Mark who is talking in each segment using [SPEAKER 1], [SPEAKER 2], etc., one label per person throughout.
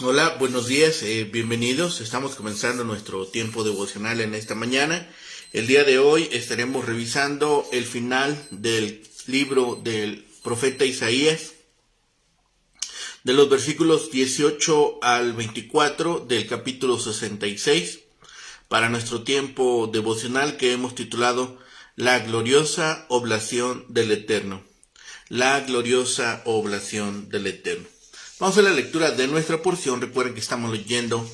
[SPEAKER 1] Hola, buenos días, bienvenidos. Estamos comenzando nuestro tiempo devocional en esta mañana. El día de hoy estaremos revisando el final del libro del profeta Isaías, de los versículos 18 al 24 del capítulo 66, para nuestro tiempo devocional que hemos titulado La gloriosa oblación del Eterno. La gloriosa oblación del Eterno. Vamos a la lectura de nuestra porción. Recuerden que estamos leyendo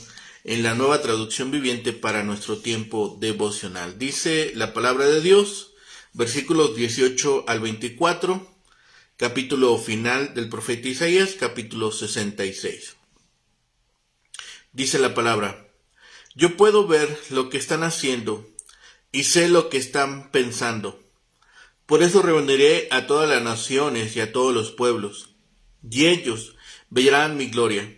[SPEAKER 1] en la Nueva Traducción Viviente para nuestro tiempo devocional. Dice la palabra de Dios, versículos 18 al 24, capítulo final del profeta Isaías, capítulo 66. Dice la palabra: Yo puedo ver lo que están haciendo y sé lo que están pensando. Por eso reuniré a todas las naciones y a todos los pueblos, y ellos verán mi gloria.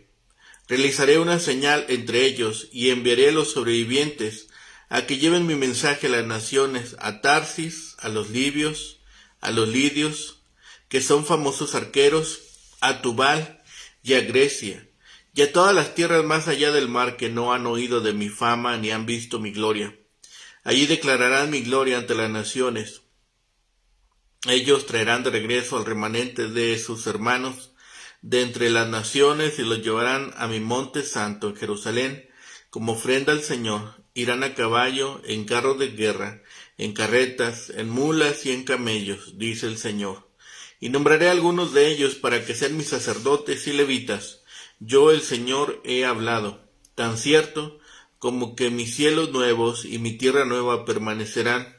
[SPEAKER 1] Realizaré una señal entre ellos y enviaré a los sobrevivientes a que lleven mi mensaje a las naciones, a Tarsis, a los libios, a los lidios, que son famosos arqueros, a Tubal y a Grecia, y a todas las tierras más allá del mar que no han oído de mi fama ni han visto mi gloria. Allí declararán mi gloria ante las naciones. Ellos traerán de regreso al remanente de sus hermanos de entre las naciones y los llevarán a mi monte santo en Jerusalén como ofrenda al Señor. Irán a caballo, en carros de guerra, en carretas, en mulas y en camellos, dice el Señor. Y nombraré a algunos de ellos para que sean mis sacerdotes y levitas. Yo, el Señor, he hablado, tan cierto como que mis cielos nuevos y mi tierra nueva permanecerán.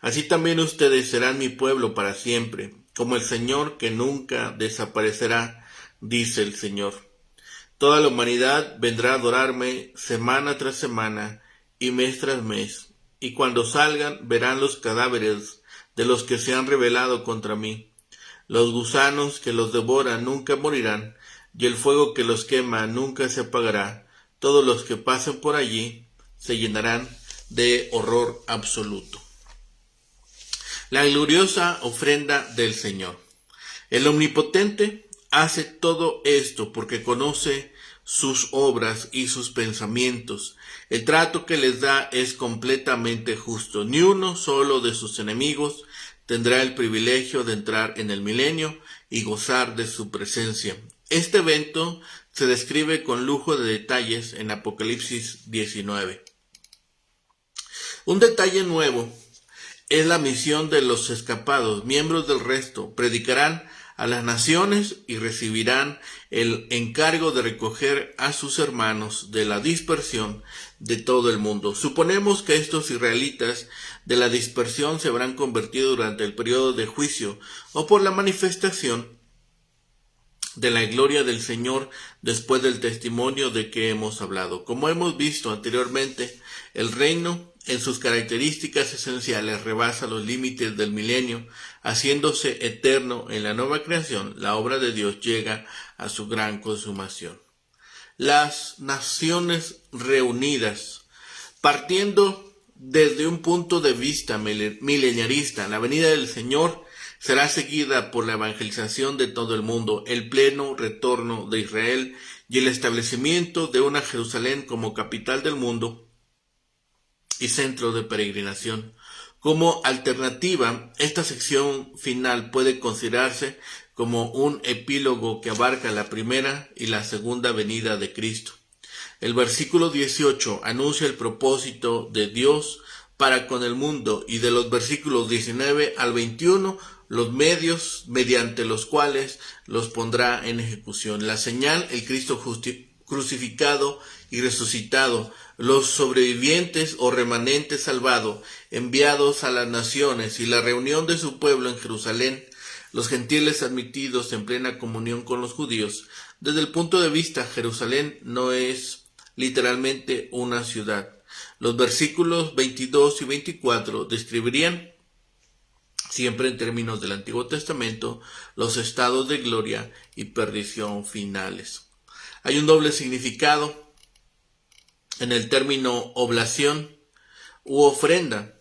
[SPEAKER 1] Así también ustedes serán mi pueblo para siempre, como el Señor que nunca desaparecerá, dice el Señor. Toda la humanidad vendrá a adorarme semana tras semana y mes tras mes, y cuando salgan verán los cadáveres de los que se han rebelado contra mí. Los gusanos que los devoran nunca morirán, y el fuego que los quema nunca se apagará. Todos los que pasen por allí se llenarán de horror absoluto. La gloriosa ofrenda del Señor. El Omnipotente hace todo esto porque conoce sus obras y sus pensamientos. El trato que les da es completamente justo. Ni uno solo de sus enemigos tendrá el privilegio de entrar en el milenio y gozar de su presencia. Este evento se describe con lujo de detalles en Apocalipsis 19. Un detalle nuevo es la misión de los escapados, miembros del resto. Predicarán a las naciones y recibirán el encargo de recoger a sus hermanos de la dispersión de todo el mundo. Suponemos que estos israelitas de la dispersión se habrán convertido durante el periodo de juicio o por la manifestación de la gloria del Señor después del testimonio de que hemos hablado. Como hemos visto anteriormente, el reino en sus características esenciales rebasa los límites del milenio, haciéndose eterno en la nueva creación. La obra de Dios llega a su gran consumación. Las naciones reunidas, partiendo desde un punto de vista milenarista, la venida del Señor será seguida por la evangelización de todo el mundo, el pleno retorno de Israel y el establecimiento de una Jerusalén como capital del mundo y centro de peregrinación. Como alternativa, esta sección final puede considerarse como un epílogo que abarca la primera y la segunda venida de Cristo. El versículo 18 anuncia el propósito de Dios para con el mundo, y de los versículos 19 al 21 los medios mediante los cuales los pondrá en ejecución. La señal, el Cristo crucificado y resucitado, los sobrevivientes o remanentes salvados, enviados a las naciones, y la reunión de su pueblo en Jerusalén, los gentiles admitidos en plena comunión con los judíos. Desde el punto de vista, Jerusalén no es literalmente una ciudad. Los versículos 22 y 24 describirían, siempre en términos del Antiguo Testamento, los estados de gloria y perdición finales. Hay un doble significado en el término oblación u ofrenda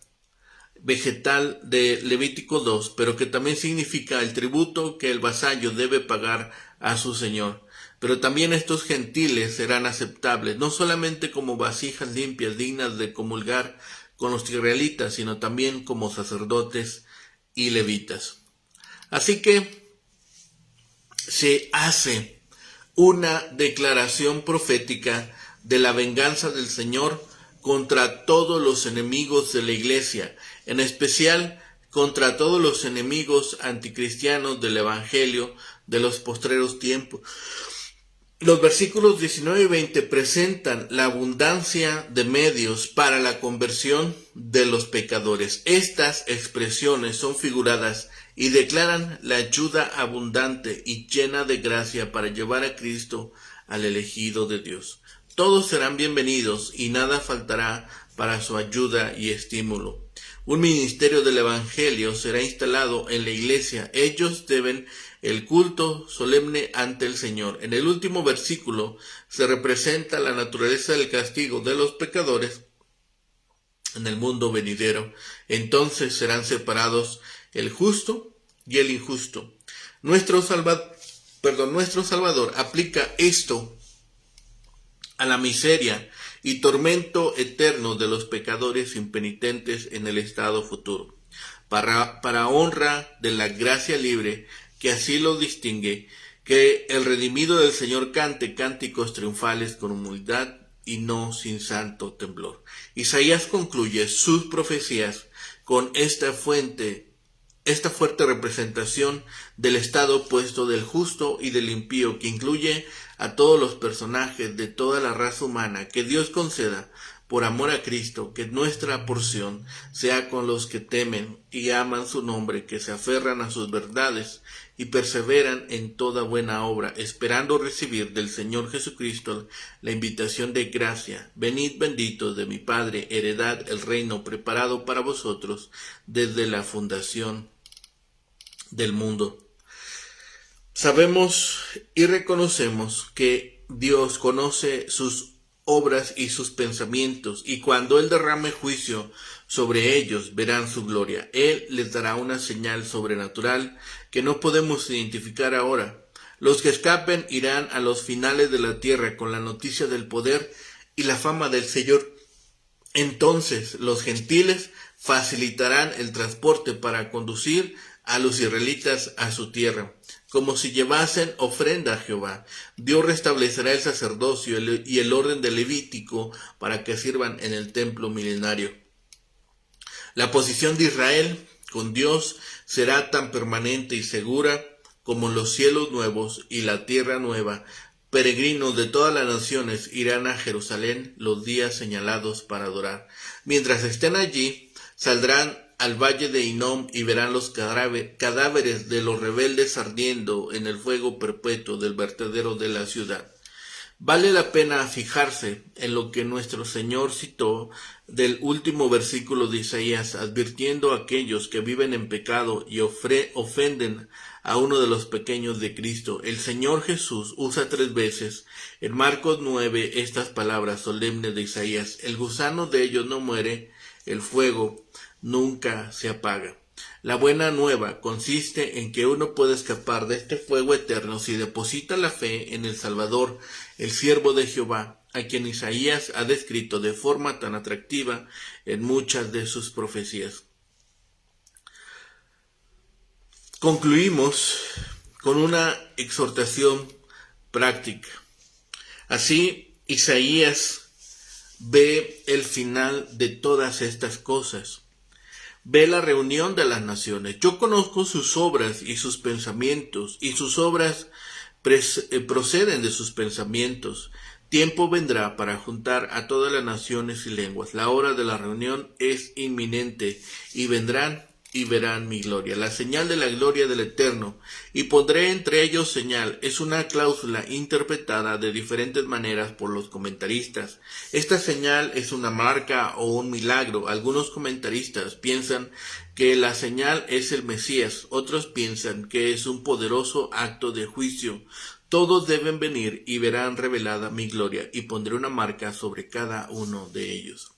[SPEAKER 1] vegetal de Levítico 2, pero que también significa el tributo que el vasallo debe pagar a su señor. Pero también estos gentiles serán aceptables, no solamente como vasijas limpias dignas de comulgar con los israelitas, sino también como sacerdotes y levitas. Así que se hace una declaración profética de la venganza del Señor contra todos los enemigos de la iglesia, en especial contra todos los enemigos anticristianos del evangelio de los postreros tiempos. Los versículos 19 y 20 presentan la abundancia de medios para la conversión de los pecadores. Estas expresiones son figuradas y declaran la ayuda abundante y llena de gracia para llevar a Cristo al elegido de Dios. Todos serán bienvenidos y nada faltará para su ayuda y estímulo. Un ministerio del Evangelio será instalado en la iglesia. Ellos deben el culto solemne ante el Señor. En el último versículo se representa la naturaleza del castigo de los pecadores en el mundo venidero. Entonces serán separados el justo y el injusto. Nuestro Salvador aplica esto a la miseria y tormento eterno de los pecadores impenitentes en el estado futuro. Para honra de la gracia libre que así lo distingue, que el redimido del Señor cante cánticos triunfales con humildad y no sin santo temblor. Isaías concluye sus profecías con esta fuerte representación del estado opuesto del justo y del impío, que incluye a todos los personajes de toda la raza humana. Que Dios conceda, por amor a Cristo, que nuestra porción sea con los que temen y aman su nombre, que se aferran a sus verdades y perseveran en toda buena obra, esperando recibir del Señor Jesucristo la invitación de gracia. Venid benditos de mi Padre, heredad el reino preparado para vosotros desde la fundación del mundo. Sabemos y reconocemos que Dios conoce sus obras y sus pensamientos, y cuando Él derrame juicio sobre ellos, verán su gloria. Él les dará una señal sobrenatural que no podemos identificar ahora. Los que escapen irán a los finales de la tierra con la noticia del poder y la fama del Señor. Entonces los gentiles facilitarán el transporte para conducir a los israelitas a su tierra, como si llevasen ofrenda a Jehová. Dios restablecerá el sacerdocio y el orden de Levítico para que sirvan en el templo milenario. La posición de Israel con Dios será tan permanente y segura como los cielos nuevos y la tierra nueva. Peregrinos de todas las naciones irán a Jerusalén los días señalados para adorar. Mientras estén allí, saldrán al valle de Hinnom y verán los cadáveres de los rebeldes ardiendo en el fuego perpetuo del vertedero de la ciudad. Vale la pena fijarse en lo que nuestro Señor citó del último versículo de Isaías, advirtiendo a aquellos que viven en pecado y ofenden a uno de los pequeños de Cristo. El Señor Jesús usa 3 veces en Marcos 9 estas palabras solemnes de Isaías: el gusano de ellos no muere, el fuego nunca se apaga. La buena nueva consiste en que uno puede escapar de este fuego eterno si deposita la fe en el Salvador, el siervo de Jehová, a quien Isaías ha descrito de forma tan atractiva en muchas de sus profecías. Concluimos con una exhortación práctica. Así, Isaías ve el final de todas estas cosas. Ve la reunión de las naciones. Yo conozco sus obras y sus pensamientos, y sus obras proceden de sus pensamientos. Tiempo vendrá para juntar a todas las naciones y lenguas. La hora de la reunión es inminente, y vendrán y verán mi gloria, la señal de la gloria del Eterno, y pondré entre ellos señal. Es una cláusula interpretada de diferentes maneras por los comentaristas. Esta señal es una marca o un milagro. Algunos comentaristas piensan que la señal es el Mesías, otros piensan que es un poderoso acto de juicio. Todos deben venir y verán revelada mi gloria, y pondré una marca sobre cada uno de ellos.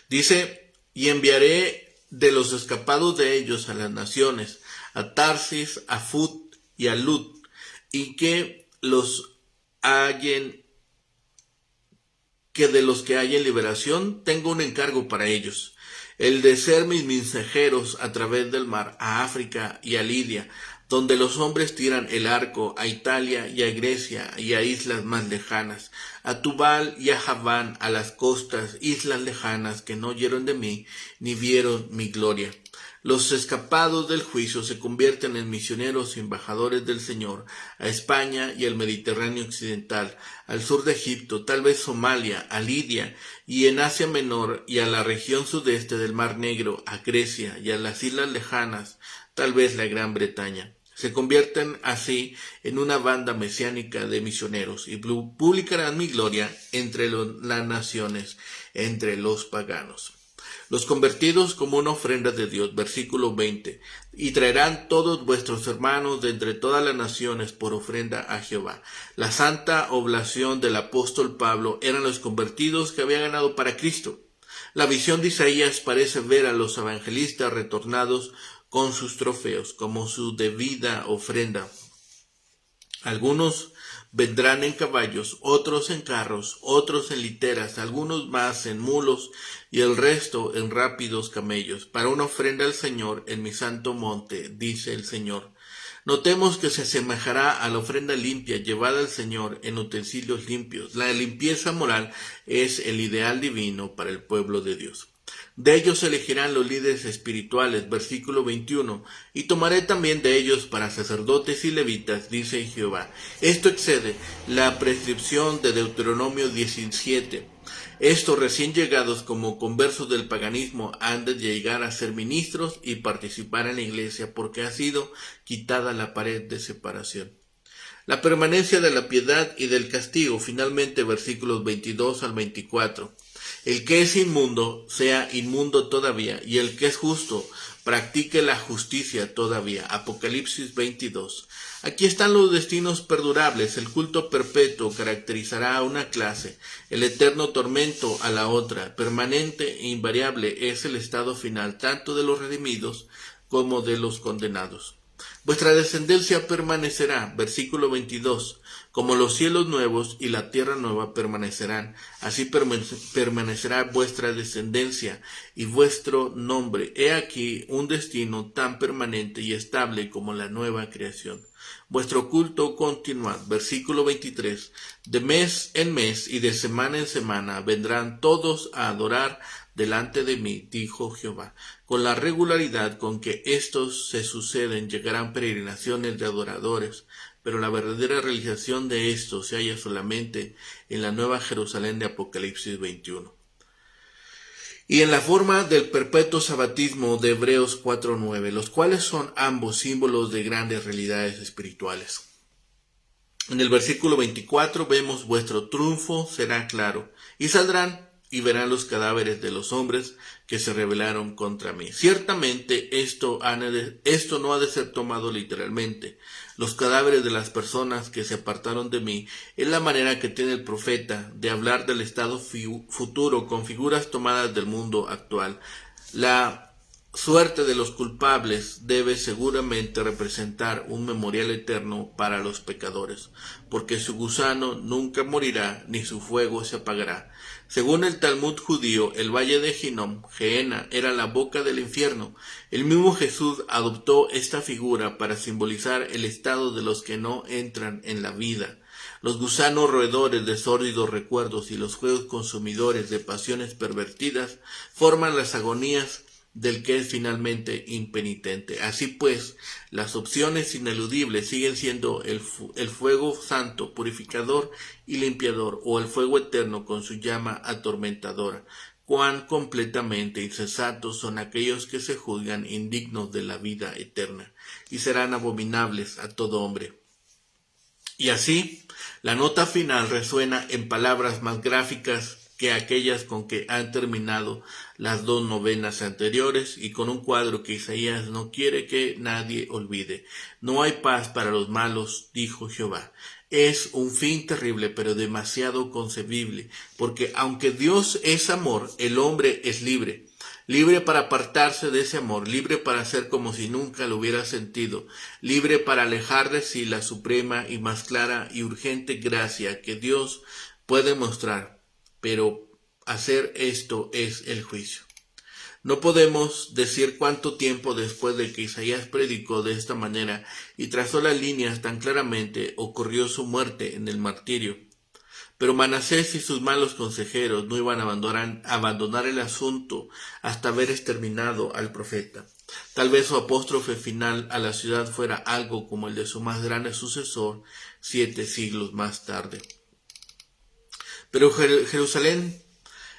[SPEAKER 1] Dice: y enviaré de los escapados de ellos a las naciones, a Tarsis, a Fut y a Lut, y que los hallen, que de los que hallen liberación, tengo un encargo para ellos, el de ser mis mensajeros a través del mar, a África y a Lidia, donde los hombres tiran el arco, a Italia y a Grecia y a islas más lejanas, a Tubal y a Javán, a las costas, islas lejanas que no oyeron de mí, ni vieron mi gloria. Los escapados del juicio se convierten en misioneros y embajadores del Señor, a España y al Mediterráneo occidental, al sur de Egipto, tal vez Somalia, a Lidia y en Asia Menor y a la región sudeste del Mar Negro, a Grecia y a las islas lejanas, tal vez la Gran Bretaña. Se convierten así en una banda mesiánica de misioneros y publicarán mi gloria entre las naciones, entre los paganos. Los convertidos como una ofrenda de Dios, versículo 20, y traerán todos vuestros hermanos de entre todas las naciones por ofrenda a Jehová. La santa oblación del apóstol Pablo eran los convertidos que había ganado para Cristo. La visión de Isaías parece ver a los evangelistas retornados con sus trofeos, como su debida ofrenda. Algunos vendrán en caballos, otros en carros, otros en literas, algunos más en mulos y el resto en rápidos camellos, para una ofrenda al Señor en mi santo monte, dice el Señor. Notemos que se asemejará a la ofrenda limpia llevada al Señor en utensilios limpios. La limpieza moral es el ideal divino para el pueblo de Dios. De ellos elegirán los líderes espirituales, versículo 21, y tomaré también de ellos para sacerdotes y levitas, dice Jehová. Esto excede la prescripción de Deuteronomio 17. Estos recién llegados como conversos del paganismo han de llegar a ser ministros y participar en la iglesia porque ha sido quitada la pared de separación. La permanencia de la piedad y del castigo, finalmente versículos 22 al 24. El que es inmundo, sea inmundo todavía, y el que es justo, practique la justicia todavía. Apocalipsis 22. Aquí están los destinos perdurables. El culto perpetuo caracterizará a una clase, el eterno tormento a la otra. Permanente e invariable es el estado final, tanto de los redimidos como de los condenados. Vuestra descendencia permanecerá, versículo 22, como los cielos nuevos y la tierra nueva permanecerán, así permanecerá vuestra descendencia y vuestro nombre. He aquí un destino tan permanente y estable como la nueva creación. Vuestro culto continuad, versículo 23, de mes en mes y de semana en semana vendrán todos a adorar delante de mí, dijo Jehová. Con la regularidad con que estos se suceden llegarán peregrinaciones de adoradores, pero la verdadera realización de esto se halla solamente en la nueva Jerusalén de Apocalipsis 21. Y en la forma del perpetuo sabatismo de Hebreos 4:9, los cuales son ambos símbolos de grandes realidades espirituales. En el versículo 24 vemos: vuestro triunfo será claro, y saldrán y verán los cadáveres de los hombres que se rebelaron contra mí. Ciertamente esto no ha de ser tomado literalmente. Los cadáveres de las personas que se apartaron de mí es la manera que tiene el profeta de hablar del estado futuro con figuras tomadas del mundo actual. La suerte de los culpables debe seguramente representar un memorial eterno para los pecadores, porque su gusano nunca morirá ni su fuego se apagará. Según el Talmud judío, el valle de Hinnom, Gehenna, era la boca del infierno. El mismo Jesús adoptó esta figura para simbolizar el estado de los que no entran en la vida. Los gusanos roedores de sórdidos recuerdos y los fuegos consumidores de pasiones pervertidas forman las agonías del que es finalmente impenitente. Así pues, las opciones ineludibles siguen siendo el fuego santo, purificador y limpiador, o el fuego eterno con su llama atormentadora. Cuán completamente insensatos son aquellos que se juzgan indignos de la vida eterna, y serán abominables a todo hombre. Y así, la nota final resuena en palabras más gráficas que aquellas con que han terminado las dos novenas anteriores, y con un cuadro que Isaías no quiere que nadie olvide. No hay paz para los malos, dijo Jehová. Es un fin terrible, pero demasiado concebible, porque aunque Dios es amor, el hombre es libre. libre para apartarse de ese amor, libre para hacer como si nunca lo hubiera sentido, libre para alejar de sí la suprema y más clara y urgente gracia que Dios puede mostrar. Pero hacer esto es el juicio. No podemos decir cuánto tiempo después de que Isaías predicó de esta manera y trazó las líneas tan claramente ocurrió su muerte en el martirio. Pero Manasés y sus malos consejeros no iban a abandonar el asunto hasta haber exterminado al profeta. Tal vez su apóstrofe final a la ciudad fuera algo como el de su más grande sucesor 7 siglos más tarde. Pero Jerusalén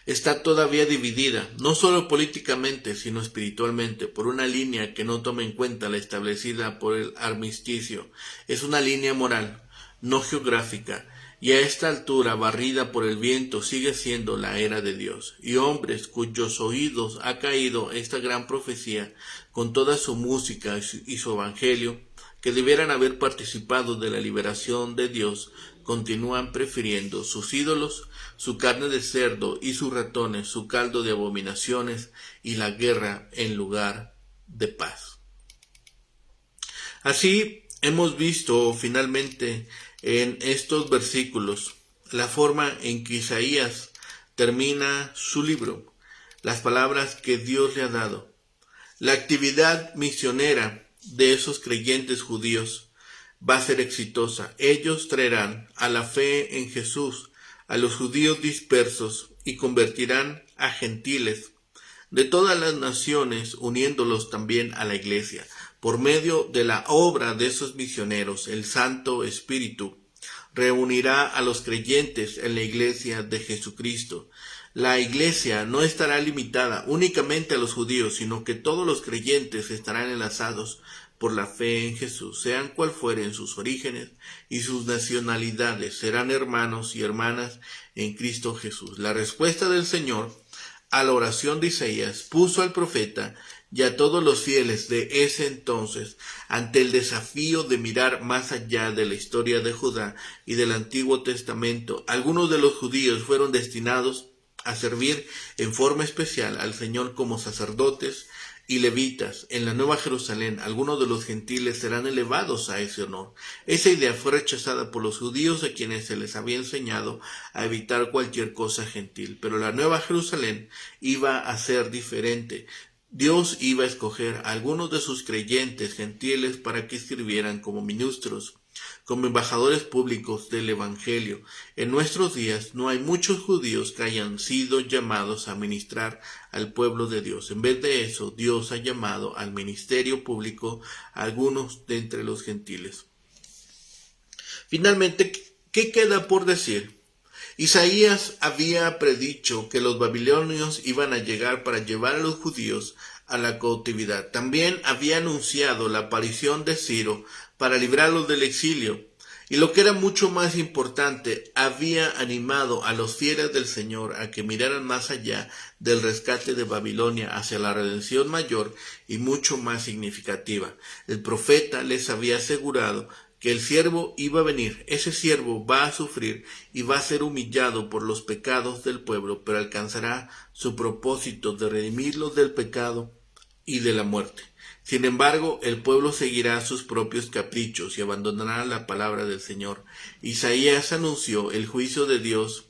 [SPEAKER 1] está todavía dividida, no solo políticamente, sino espiritualmente, por una línea que no toma en cuenta la establecida por el armisticio. Es una línea moral, no geográfica, y a esta altura, barrida por el viento, sigue siendo la era de Dios. Y hombres cuyos oídos ha caído esta gran profecía, con toda su música y su evangelio, que debieran haber participado de la liberación de Dios, continúan prefiriendo sus ídolos, su carne de cerdo y sus ratones, su caldo de abominaciones y la guerra en lugar de paz. Así hemos visto finalmente en estos versículos la forma en que Isaías termina su libro, las palabras que Dios le ha dado, la actividad misionera de esos creyentes judíos va a ser exitosa. Ellos traerán a la fe en Jesús a los judíos dispersos y convertirán a gentiles de todas las naciones, uniéndolos también a la iglesia. Por medio de la obra de esos misioneros, el Santo Espíritu reunirá a los creyentes en la iglesia de Jesucristo. La iglesia no estará limitada únicamente a los judíos, sino que todos los creyentes estarán enlazados por la fe en Jesús, sean cual fueren sus orígenes y sus nacionalidades, serán hermanos y hermanas en Cristo Jesús. La respuesta del Señor a la oración de Isaías puso al profeta y a todos los fieles de ese entonces ante el desafío de mirar más allá de la historia de Judá y del Antiguo Testamento. Algunos de los judíos fueron destinados a servir en forma especial al Señor como sacerdotes y levitas. En la Nueva Jerusalén, algunos de los gentiles serán elevados a ese honor. Esa idea fue rechazada por los judíos a quienes se les había enseñado a evitar cualquier cosa gentil. Pero la Nueva Jerusalén iba a ser diferente. Dios iba a escoger a algunos de sus creyentes gentiles para que sirvieran como ministros, como embajadores públicos del Evangelio. En nuestros días no hay muchos judíos que hayan sido llamados a ministrar al pueblo de Dios. En vez de eso, Dios ha llamado al ministerio público a algunos de entre los gentiles. Finalmente, ¿qué queda por decir? Isaías había predicho que los babilonios iban a llegar para llevar a los judíos a la cautividad. También había anunciado la aparición de Ciro para librarlos del exilio. Y lo que era mucho más importante, había animado a los fieles del Señor a que miraran más allá del rescate de Babilonia hacia la redención mayor y mucho más significativa. El profeta les había asegurado que el siervo iba a venir, ese siervo va a sufrir y va a ser humillado por los pecados del pueblo, pero alcanzará su propósito de redimirlos del pecado y de la muerte. Sin embargo, el pueblo seguirá sus propios caprichos y abandonará la palabra del Señor. Isaías anunció el juicio de Dios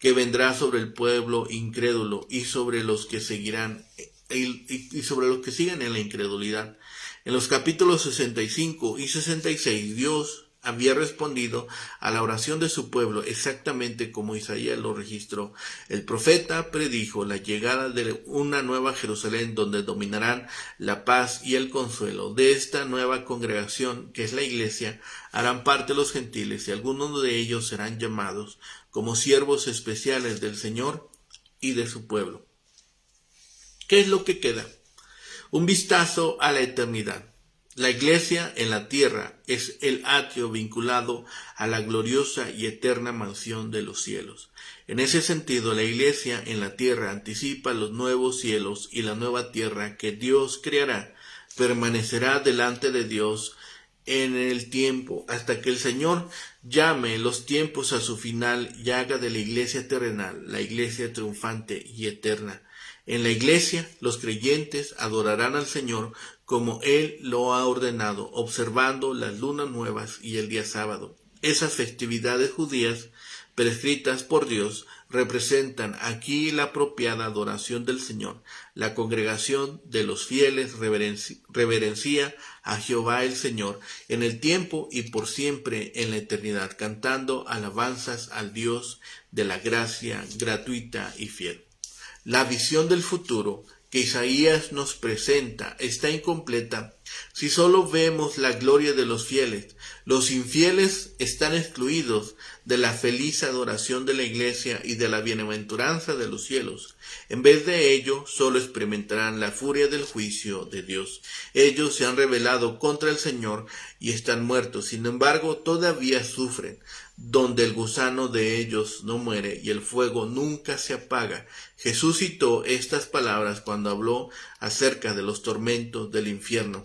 [SPEAKER 1] que vendrá sobre el pueblo incrédulo y sobre los que seguirán y sobre los que sigan en la incredulidad. En los capítulos 65 y 66, Dios había respondido a la oración de su pueblo exactamente como Isaías lo registró. El profeta predijo la llegada de una nueva Jerusalén donde dominarán la paz y el consuelo. De esta nueva congregación, que es la iglesia, harán parte los gentiles y algunos de ellos serán llamados como siervos especiales del Señor y de su pueblo. ¿Qué es lo que queda? Un vistazo a la eternidad. La iglesia en la tierra es el atrio vinculado a la gloriosa y eterna mansión de los cielos. En ese sentido, la iglesia en la tierra anticipa los nuevos cielos y la nueva tierra que Dios creará. Permanecerá delante de Dios en el tiempo hasta que el Señor llame los tiempos a su final y haga de la iglesia terrenal la iglesia triunfante y eterna. En la iglesia, los creyentes adorarán al Señor como Él lo ha ordenado, observando las lunas nuevas y el día sábado. Esas festividades judías prescritas por Dios representan aquí la apropiada adoración del Señor. La congregación de los fieles reverencia a Jehová el Señor en el tiempo y por siempre en la eternidad, cantando alabanzas al Dios de la gracia gratuita y fiel. La visión del futuro que Isaías nos presenta está incompleta si solo vemos la gloria de los fieles. Los infieles están excluidos de la feliz adoración de la iglesia y de la bienaventuranza de los cielos. En vez de ello, solo experimentarán la furia del juicio de Dios. Ellos se han rebelado contra el Señor y están muertos. Sin embargo, todavía sufren, donde el gusano de ellos no muere y el fuego nunca se apaga. Jesús citó estas palabras cuando habló acerca de los tormentos del infierno.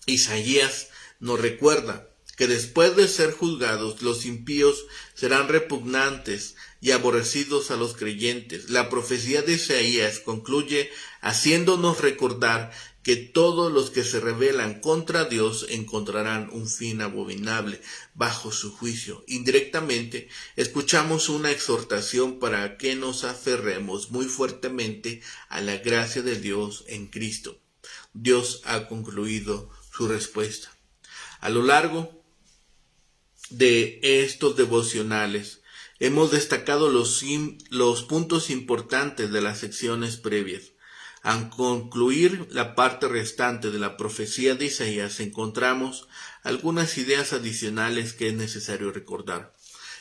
[SPEAKER 1] Isaías nos recuerda que después de ser juzgados, los impíos serán repugnantes y aborrecidos a los creyentes. La profecía de Isaías concluye haciéndonos recordar que todos los que se rebelan contra Dios encontrarán un fin abominable bajo su juicio. Indirectamente, escuchamos una exhortación para que nos aferremos muy fuertemente a la gracia de Dios en Cristo. Dios ha concluido su respuesta. A lo largo de estos devocionales hemos destacado los puntos importantes de las secciones previas. Al concluir la parte restante de la profecía de Isaías encontramos algunas ideas adicionales que es necesario recordar.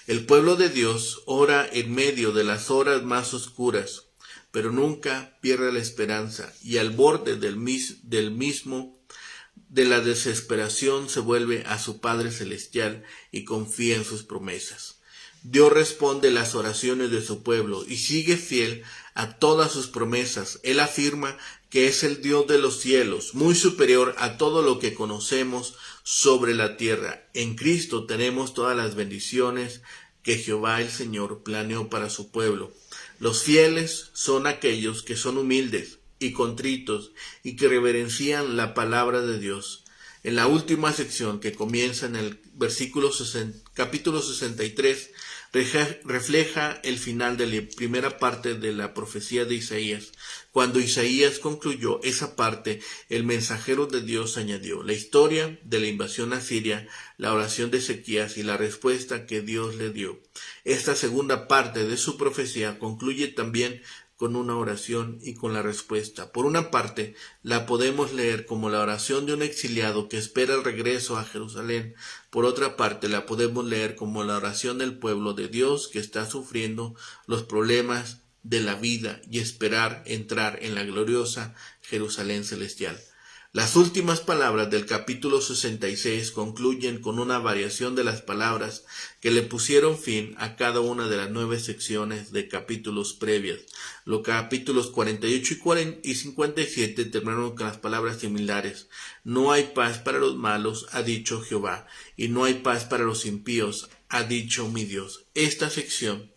[SPEAKER 1] El pueblo de Dios ora en medio de las horas más oscuras, pero nunca pierde la esperanza y al borde de la desesperación se vuelve a su Padre Celestial y confía en sus promesas. Dios responde las oraciones de su pueblo y sigue fiel a todas sus promesas. Él afirma que es el Dios de los cielos, muy superior a todo lo que conocemos sobre la tierra. En Cristo tenemos todas las bendiciones que Jehová el Señor planeó para su pueblo. Los fieles son aquellos que son humildes y contritos y que reverencian la palabra de Dios. En la última sección que comienza en el capítulo 63 refleja el final de la primera parte de la profecía de Isaías. Cuando Isaías concluyó esa parte, el mensajero de Dios añadió la historia de la invasión asiria, la oración de Ezequías y la respuesta que Dios le dio. Esta segunda parte de su profecía concluye también con una oración y con la respuesta. Por una parte, la podemos leer como la oración de un exiliado que espera el regreso a Jerusalén. Por otra parte, la podemos leer como la oración del pueblo de Dios que está sufriendo los problemas de la vida y esperar entrar en la gloriosa Jerusalén celestial. Las últimas palabras del capítulo 66 concluyen con una variación de las palabras que le pusieron fin a cada una de las 9 secciones de capítulos previas. Los capítulos 48 y 57 terminaron con las palabras similares. No hay paz para los malos, ha dicho Jehová, y no hay paz para los impíos, ha dicho mi Dios. Esta sección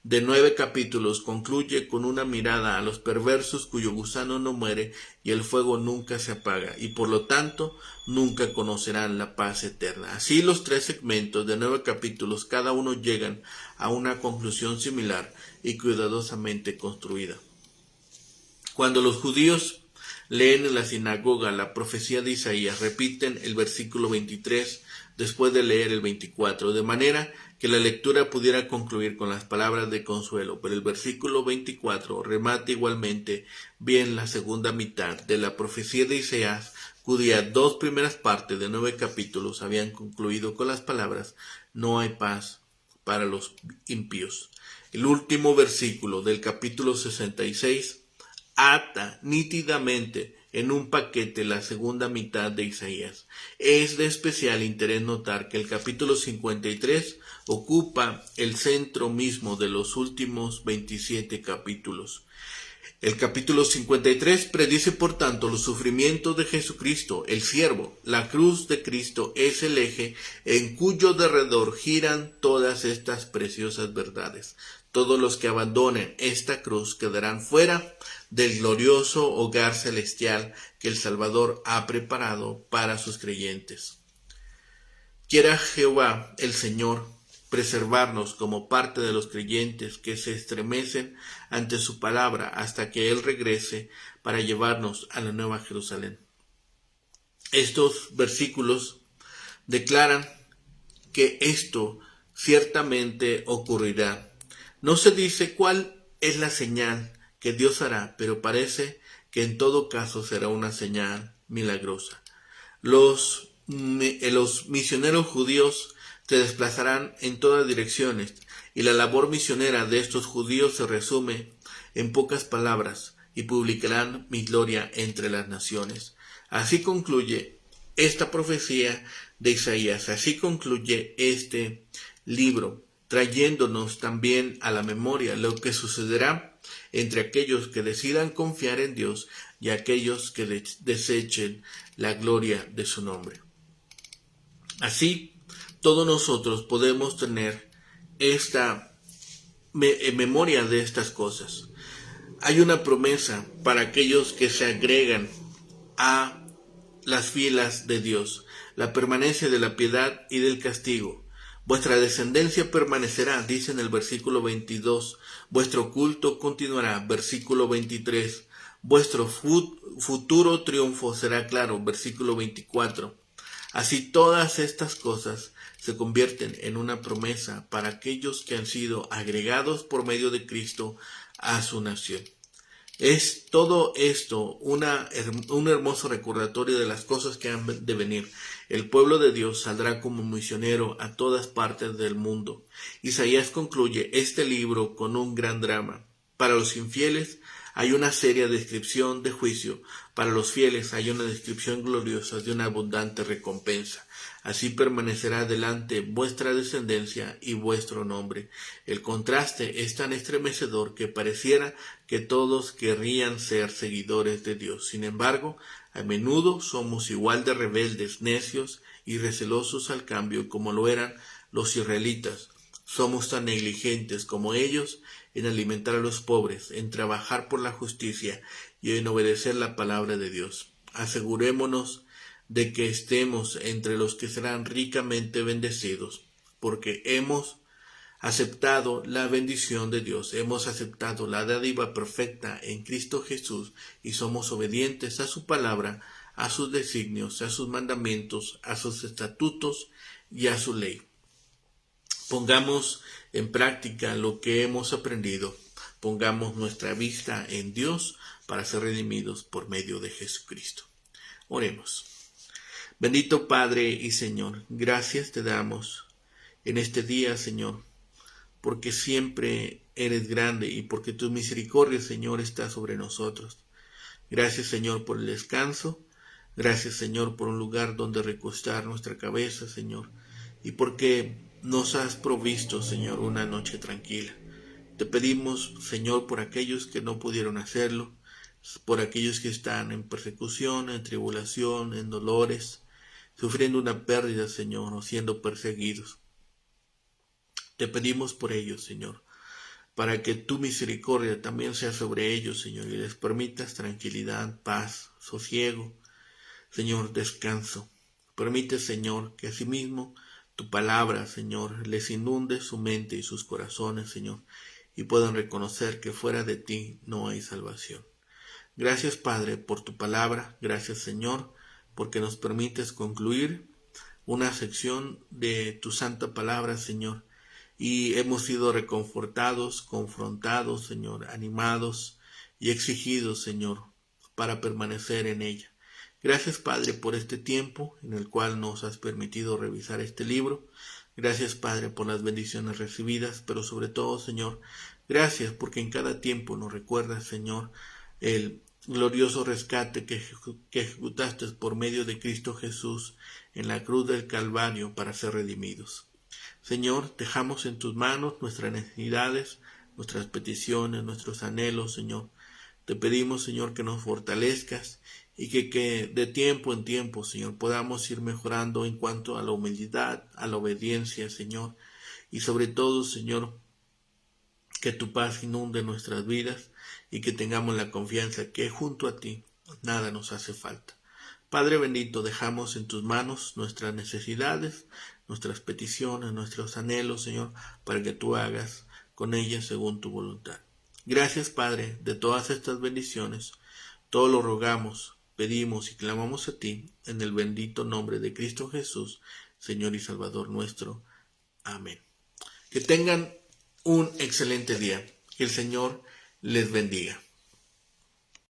[SPEAKER 1] de 9 capítulos concluye con una mirada a los perversos cuyo gusano no muere y el fuego nunca se apaga y por lo tanto nunca conocerán la paz eterna. Así los 3 segmentos de 9 capítulos cada uno llegan a una conclusión similar y cuidadosamente construida. Cuando los judíos leen en la sinagoga la profecía de Isaías, repiten el versículo 23 después de leer el 24, de manera que la lectura pudiera concluir con las palabras de consuelo, pero el versículo 24 remata igualmente bien la segunda mitad de la profecía de Isaías, cuyas 2 primeras partes de 9 capítulos habían concluido con las palabras no hay paz para los impíos. El último versículo del capítulo 66 ata nítidamente en un paquete la segunda mitad de Isaías. Es de especial interés notar que el capítulo 53 ocupa el centro mismo de los últimos 27 capítulos. El capítulo 53 predice por tanto los sufrimientos de Jesucristo, el siervo. La cruz de Cristo es el eje en cuyo derredor giran todas estas preciosas verdades. Todos los que abandonen esta cruz quedarán fuera del glorioso hogar celestial que el Salvador ha preparado para sus creyentes. Quiera Jehová, el Señor, preservarnos como parte de los creyentes que se estremecen ante su palabra hasta que Él regrese para llevarnos a la Nueva Jerusalén. Estos versículos declaran que esto ciertamente ocurrirá. No se dice cuál es la señal que Dios hará, pero parece que en todo caso será una señal milagrosa. Los misioneros judíos se desplazarán en todas direcciones, y la labor misionera de estos judíos se resume en pocas palabras: y publicarán mi gloria entre las naciones. Así concluye esta profecía de Isaías, así concluye este libro, trayéndonos también a la memoria lo que sucederá entre aquellos que decidan confiar en Dios y aquellos que desechen la gloria de su nombre. Así, todos nosotros podemos tener esta memoria de estas cosas. Hay una promesa para aquellos que se agregan a las filas de Dios: la permanencia de la piedad y del castigo. Vuestra descendencia permanecerá, dice en el versículo 22. Vuestro culto continuará, versículo 23. Vuestro futuro triunfo será claro, versículo 24. Así todas estas cosas se convierten en una promesa para aquellos que han sido agregados por medio de Cristo a su nación. Es todo esto un hermoso recordatorio de las cosas que han de venir. El pueblo de Dios saldrá como misionero a todas partes del mundo. Isaías concluye este libro con un gran drama. Para los infieles hay una seria descripción de juicio. Para los fieles hay una descripción gloriosa de una abundante recompensa. Así permanecerá delante vuestra descendencia y vuestro nombre. El contraste es tan estremecedor que pareciera que todos querrían ser seguidores de Dios. Sin embargo, a menudo somos igual de rebeldes, necios y recelosos al cambio como lo eran los israelitas. Somos tan negligentes como ellos en alimentar a los pobres, en trabajar por la justicia y en obedecer la palabra de Dios. Asegurémonos de que estemos entre los que serán ricamente bendecidos, porque hemos aceptado la bendición de Dios, hemos aceptado la dádiva perfecta en Cristo Jesús y somos obedientes a su palabra, a sus designios, a sus mandamientos, a sus estatutos y a su ley. Pongamos en práctica lo que hemos aprendido. Pongamos nuestra vista en Dios para ser redimidos por medio de Jesucristo. Oremos. Bendito Padre y Señor, gracias te damos en este día, Señor, porque siempre eres grande y porque tu misericordia, Señor, está sobre nosotros. Gracias, Señor, por el descanso. Gracias, Señor, por un lugar donde recostar nuestra cabeza, Señor, y porque nos has provisto, Señor, una noche tranquila. Te pedimos, Señor, por aquellos que no pudieron hacerlo, por aquellos que están en persecución, en tribulación, en dolores, sufriendo una pérdida, Señor, o siendo perseguidos. Te pedimos por ellos, Señor, para que tu misericordia también sea sobre ellos, Señor, y les permitas tranquilidad, paz, sosiego, Señor, descanso. Permite, Señor, que asimismo tu palabra, Señor, les inunde su mente y sus corazones, Señor, y puedan reconocer que fuera de ti no hay salvación. Gracias, Padre, por tu palabra. Gracias, Señor, porque nos permites concluir una sección de tu santa palabra, Señor, y hemos sido reconfortados, confrontados, Señor, animados y exigidos, Señor, para permanecer en ella. Gracias, Padre, por este tiempo en el cual nos has permitido revisar este libro. Gracias, Padre, por las bendiciones recibidas, pero sobre todo, Señor, gracias porque en cada tiempo nos recuerdas, Señor, el glorioso rescate que ejecutaste por medio de Cristo Jesús en la cruz del Calvario para ser redimidos. Señor, dejamos en tus manos nuestras necesidades, nuestras peticiones, nuestros anhelos, Señor. Te pedimos, Señor, que nos fortalezcas y que de tiempo en tiempo, Señor, podamos ir mejorando en cuanto a la humildad, a la obediencia, Señor, y sobre todo, Señor, que tu paz inunde nuestras vidas y que tengamos la confianza que junto a ti nada nos hace falta. Padre bendito, dejamos en tus manos nuestras necesidades, nuestras peticiones, nuestros anhelos, Señor, para que tú hagas con ellas según tu voluntad. Gracias, Padre, de todas estas bendiciones. Todo lo rogamos, pedimos y clamamos a ti, en el bendito nombre de Cristo Jesús, Señor y Salvador nuestro. Amén. Que tengan un excelente día. Que el Señor les bendiga.